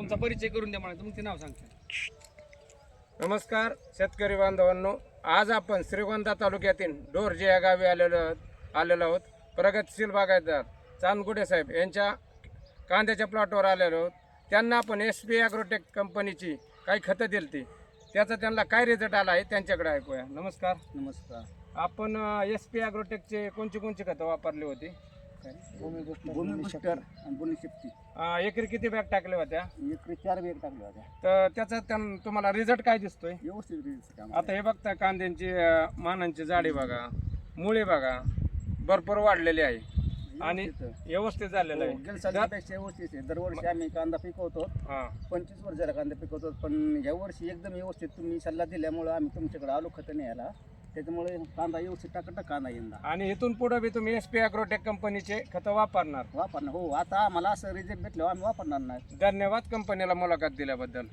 तुमचा परिचय करून द्या मला, तुमचं नाव सांगता. नमस्कार शेतकरी बांधवांनो, आज आपण श्रीगोंदा तालुक्यातील डोरजे या गावी आलेलो आहोत. प्रगतशील बागायतदार चांदगुडे साहेब यांच्या कांद्याच्या प्लॉटवर आलेलो आहोत. त्यांना आपण SP ॲग्रोटेक कंपनीची काही खतं दिली ती, त्याचा त्यांना काय रिझल्ट आला आहे त्यांच्याकडे ऐकूया. नमस्कार. नमस्कार. आपण SP ॲग्रोटेकचे कोणची खतं वापरली होती? भूमिबुस्टर आणि भूमिशक्ती एकरी किती बॅग टाकल्या होत्या? एकरी 4 बॅग टाकल्या होत्या. तर त्याचा तुम्हाला रिझल्ट काय दिसतोय? व्यवस्थित रिझल्ट काम. आता हे बघता कांद्यांची मानांची जाडी बघा, मुळे बघा भरपूर वाढलेली आहे आणि व्यवस्थित झालेलं आहे. गेल्या सालापेक्षा व्यवस्थित आहे. दरवर्षी आम्ही कांदा पिकवतो, 25 वर्षाला कांदा पिकवतो, पण ह्या वर्षी एकदम व्यवस्थित तुम्ही सल्ला दिल्यामुळे आम्ही तुमच्याकडे आलो खतं न्यायला. त्याच्यामुळे कांदा व्यवस्थित टाकता कांदा यंदा. आणि इथून पुढे बी तुम्ही SP ॲग्रोटेक कंपनीचे खतं वापरणार? वापरणार. हो, आता आम्हाला असं रिझल्ट भेटलं आम्ही वापरणार नाही. धन्यवाद कंपनीला मुलाखत दिल्याबद्दल.